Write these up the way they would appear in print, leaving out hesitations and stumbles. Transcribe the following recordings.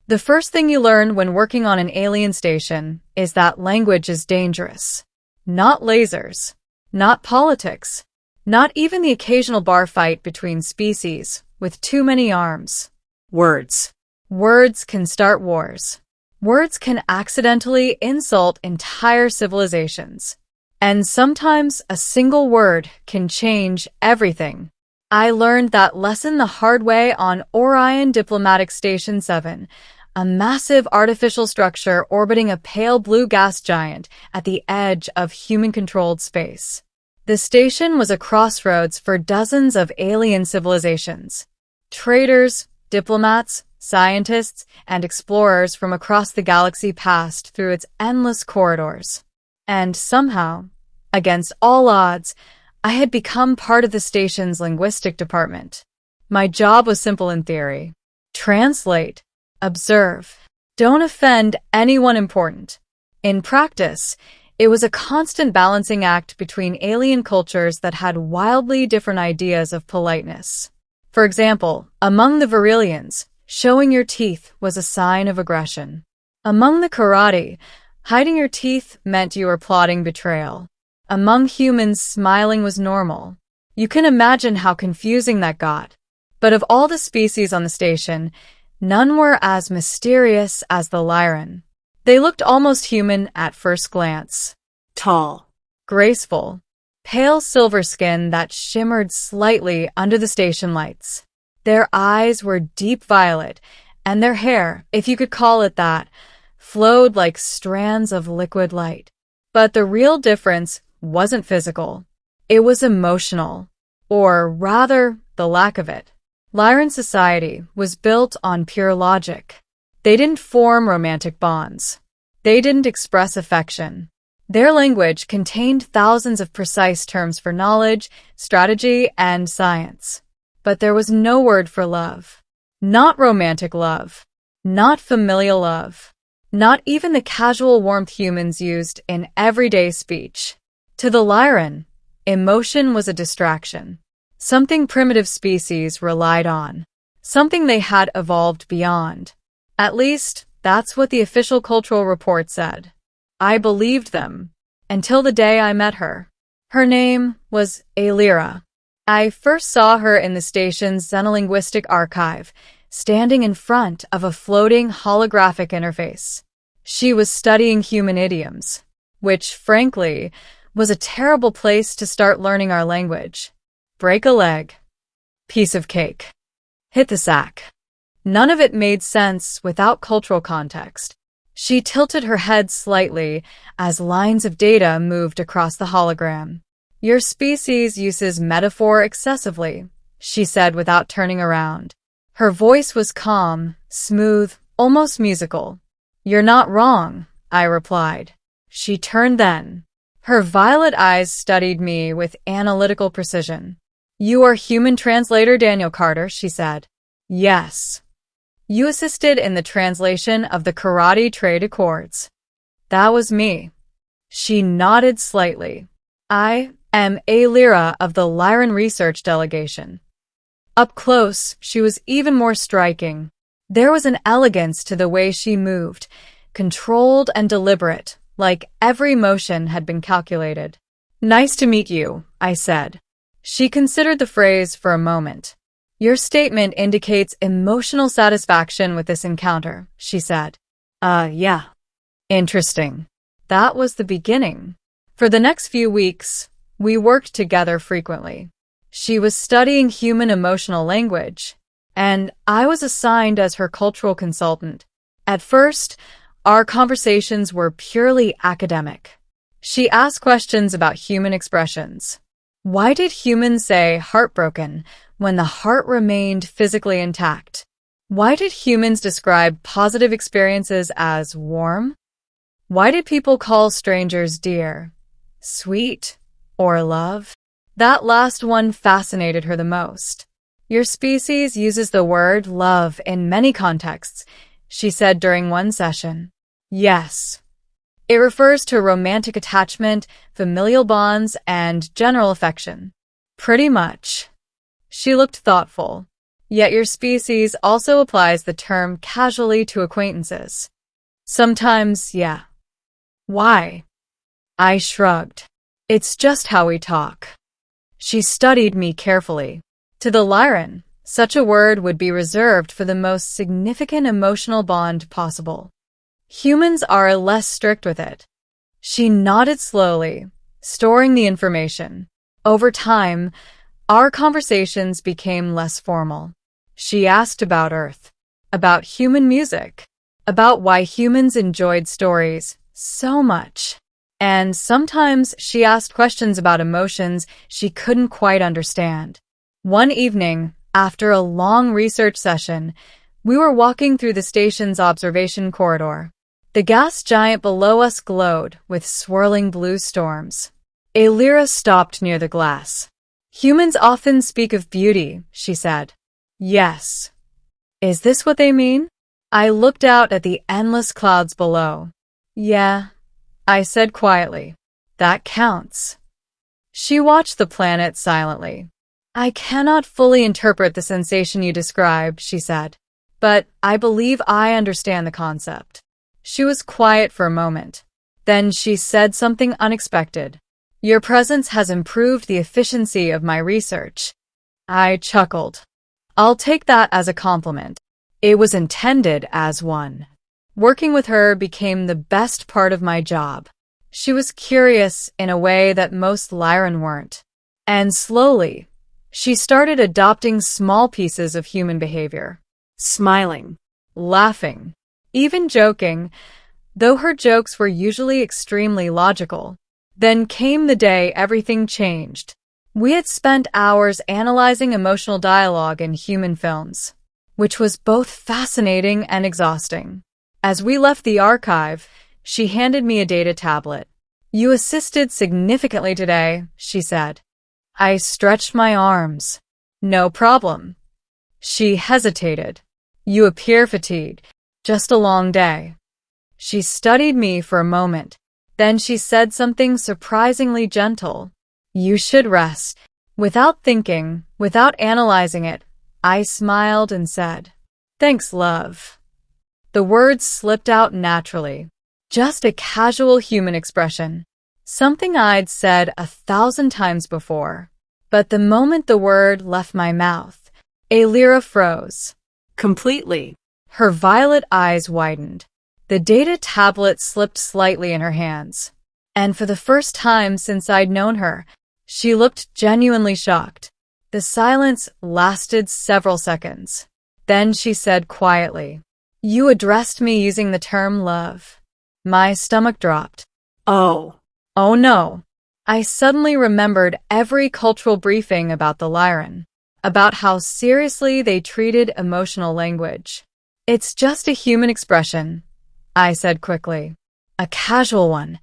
The first thing you learn when working on an alien station is that language is dangerous. Not lasers, not politics, not even the occasional bar fight between species with too many arms. Words. Words can start wars. Words can accidentally insult entire civilizations. And sometimes a single word can change everything. I learned that lesson the hard way on Orion Diplomatic Station 7, a massive artificial structure orbiting a pale blue gas giant at the edge of human-controlled space. The station was a crossroads for dozens of alien civilizations. Traders, diplomats, scientists, and explorers from across the galaxy passed through its endless corridors. And somehow, against all odds, I had become part of the station's linguistic department. My job was simple in theory. Translate, observe, don't offend anyone important. In practice, it was a constant balancing act between alien cultures that had wildly different ideas of politeness. For example, among the Virilians, showing your teeth was a sign of aggression. Among the Karate, hiding your teeth meant you were plotting betrayal. Among humans, smiling was normal. You can imagine how confusing that got. But of all the species on the station, none were as mysterious as the Lyran. They looked almost human at first glance. Tall, graceful, pale silver skin that shimmered slightly under the station lights. Their eyes were deep violet, and their hair, if you could call it that, flowed like strands of liquid light. But the real difference wasn't physical. It was emotional, or rather, the lack of it. Lyran society was built on pure logic. They didn't form romantic bonds. They didn't express affection. Their language contained thousands of precise terms for knowledge, strategy, and science. But there was no word for love. Not romantic love. Not familial love. Not even the casual warmth humans used in everyday speech. To the Lyran, emotion was a distraction. Something primitive species relied on. Something they had evolved beyond. At least, that's what the official cultural report said. I believed them, until the day I met her. Her name was Alira. I first saw her in the station's xenolinguistic archive, standing in front of a floating holographic interface. She was studying human idioms, which, frankly, was a terrible place to start learning our language. Break a leg. Piece of cake. Hit the sack. None of it made sense without cultural context. She tilted her head slightly as lines of data moved across the hologram. Your species uses metaphor excessively, she said without turning around. Her voice was calm, smooth, almost musical. You're not wrong, I replied. She turned then. Her violet eyes studied me with analytical precision. You are human translator Daniel Carter, she said. Yes. You assisted in the translation of the Karate Trade Accords. That was me. She nodded slightly. I am Alira of the Lyran Research Delegation. Up close, she was even more striking. There was an elegance to the way she moved, controlled and deliberate, like every motion had been calculated. Nice to meet you, I said. She considered the phrase for a moment. Your statement indicates emotional satisfaction with this encounter, she said. Yeah. Interesting. That was the beginning. For the next few weeks, we worked together frequently. She was studying human emotional language, and I was assigned as her cultural consultant. At first, our conversations were purely academic. She asked questions about human expressions. Why did humans say heartbroken when the heart remained physically intact? Why did humans describe positive experiences as warm? Why did people call strangers dear, sweet, or love? That last one fascinated her the most. Your species uses the word love in many contexts, she said during one session. Yes. It refers to romantic attachment, familial bonds, and general affection. Pretty much. She looked thoughtful. Yet your species also applies the term casually to acquaintances. Sometimes, yeah. Why? I shrugged. It's just how we talk. She studied me carefully. To the Lyran, such a word would be reserved for the most significant emotional bond possible. Humans are less strict with it. She nodded slowly, storing the information. Over time, our conversations became less formal. She asked about Earth, about human music, about why humans enjoyed stories so much. And sometimes she asked questions about emotions she couldn't quite understand. One evening, after a long research session, we were walking through the station's observation corridor. The gas giant below us glowed with swirling blue storms. Alira stopped near the glass. Humans often speak of beauty, she said. Yes. Is this what they mean? I looked out at the endless clouds below. Yeah, I said quietly. That counts. She watched the planet silently. I cannot fully interpret the sensation you described, she said, but I believe I understand the concept. She was quiet for a moment. Then she said something unexpected. Your presence has improved the efficiency of my research. I chuckled. I'll take that as a compliment. It was intended as one. Working with her became the best part of my job. She was curious in a way that most Lyran weren't. And slowly, she started adopting small pieces of human behavior. Smiling, laughing, even joking, though her jokes were usually extremely logical. Then came the day everything changed. We had spent hours analyzing emotional dialogue in human films, which was both fascinating and exhausting. As we left the archive, she handed me a data tablet. You assisted significantly today, she said. I stretched my arms. No problem. She hesitated. You appear fatigued. Just a long day. She studied me for a moment. Then she said something surprisingly gentle. You should rest. Without thinking, without analyzing it, I smiled and said, Thanks, love. The words slipped out naturally. Just a casual human expression. Something I'd said 1,000 times before. But the moment the word left my mouth, Alira froze. Completely. Her violet eyes widened. The data tablet slipped slightly in her hands. And for the first time since I'd known her, she looked genuinely shocked. The silence lasted several seconds. Then she said quietly, You addressed me using the term love. My stomach dropped. Oh no. I suddenly remembered every cultural briefing about the Lyran, about how seriously they treated emotional language. It's just a human expression, I said quickly. A casual one.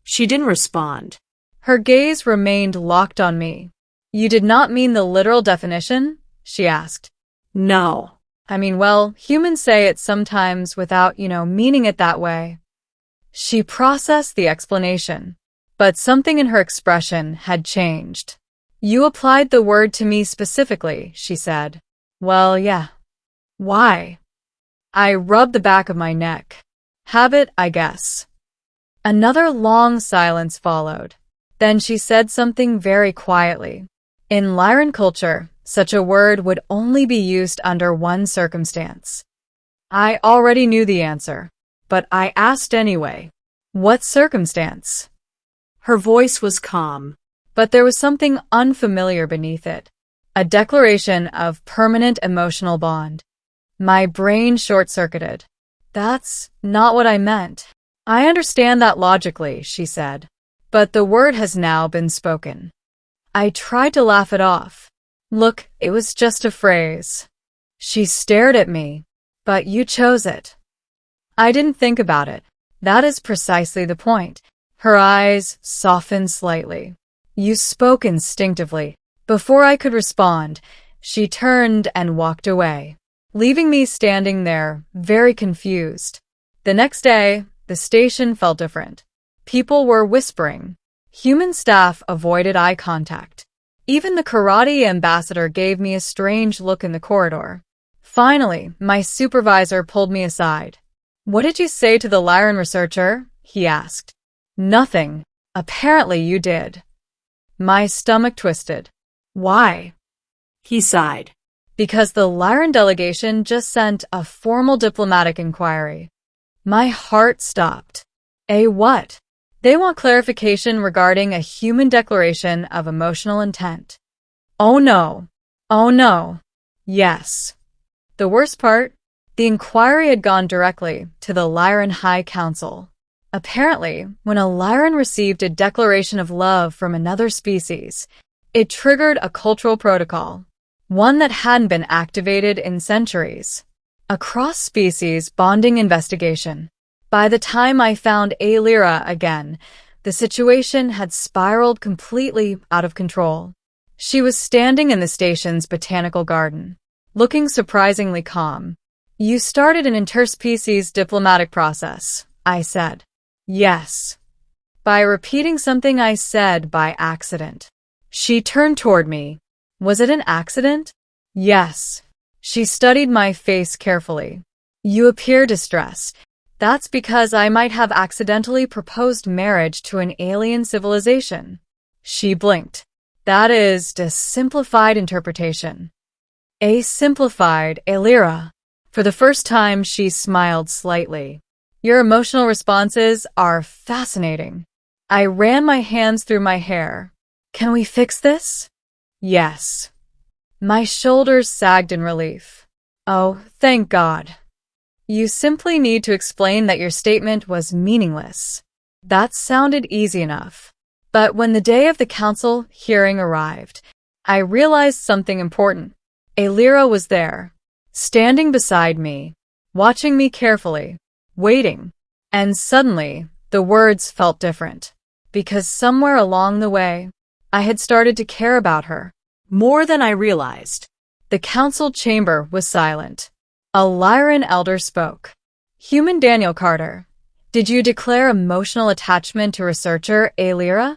She didn't respond. Her gaze remained locked on me. You did not mean the literal definition? She asked. No. I mean, well, humans say it sometimes without, meaning it that way. She processed the explanation, but something in her expression had changed. You applied the word to me specifically, she said. Well, yeah. Why? I rubbed the back of my neck. Habit, I guess. Another long silence followed. Then she said something very quietly. In Lyran culture, such a word would only be used under one circumstance. I already knew the answer, but I asked anyway. What circumstance? Her voice was calm, but there was something unfamiliar beneath it. A declaration of permanent emotional bond. My brain short-circuited. That's not what I meant. I understand that logically, she said, but the word has now been spoken. I tried to laugh it off. Look, it was just a phrase. She stared at me. But you chose it. I didn't think about it. That is precisely the point. Her eyes softened slightly. You spoke instinctively. Before I could respond, she turned and walked away, leaving me standing there, very confused. The next day, the station felt different. People were whispering. Human staff avoided eye contact. Even the karate ambassador gave me a strange look in the corridor. Finally, my supervisor pulled me aside. "What did you say to the Lyran researcher?" he asked. "Nothing. Apparently you did." My stomach twisted. "Why?" He sighed. "Because the Lyran delegation just sent a formal diplomatic inquiry." My heart stopped. "A what?" "They want clarification regarding a human declaration of emotional intent." "Oh no. Oh no." "Yes." The worst part? The inquiry had gone directly to the Lyran High Council. Apparently, when a Lyran received a declaration of love from another species, it triggered a cultural protocol, one that hadn't been activated in centuries. A cross-species bonding investigation. By the time I found Aelira again, the situation had spiraled completely out of control. She was standing in the station's botanical garden, looking surprisingly calm. "You started an interspecies diplomatic process," I said. "Yes." By repeating something I said by accident. She turned toward me. "Was it an accident?" "Yes." She studied my face carefully. "You appear distressed. That's because I might have accidentally proposed marriage to an alien civilization." She blinked. "That is the simplified interpretation." A simplified Aelira. For the first time, she smiled slightly. "Your emotional responses are fascinating." I ran my hands through my hair. "Can we fix this?" "Yes." My shoulders sagged in relief. "Oh, thank God." "You simply need to explain that your statement was meaningless." That sounded easy enough. But when the day of the council hearing arrived, I realized something important. Aelira was there, standing beside me, watching me carefully, waiting. And suddenly, the words felt different. Because somewhere along the way, I had started to care about her. More than I realized. The council chamber was silent. A Lyran elder spoke. "Human Daniel Carter, did you declare emotional attachment to researcher Aelira?"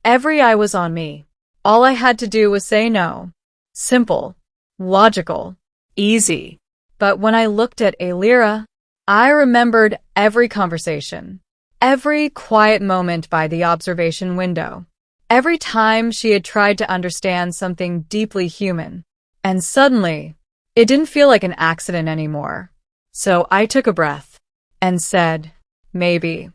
Every eye was on me. All I had to do was say no. Simple, logical, easy. But when I looked at Aelira, I remembered every conversation, every quiet moment by the observation window, every time she had tried to understand something deeply human. And suddenly, it didn't feel like an accident anymore. So I took a breath and said, "Maybe."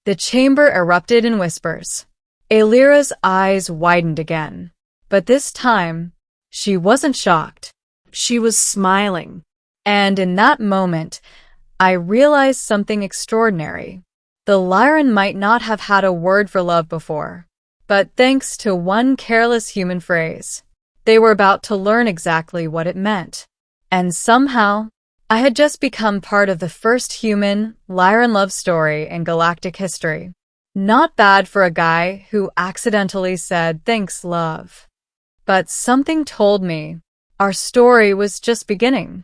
The chamber erupted in whispers. Aelira's eyes widened again. But this time, she wasn't shocked. She was smiling. And in that moment, I realized something extraordinary. The Lyran might not have had a word for love before, but thanks to one careless human phrase, they were about to learn exactly what it meant. And somehow, I had just become part of the first human Lyran love story in galactic history. Not bad for a guy who accidentally said, "Thanks, love." But something told me our story was just beginning.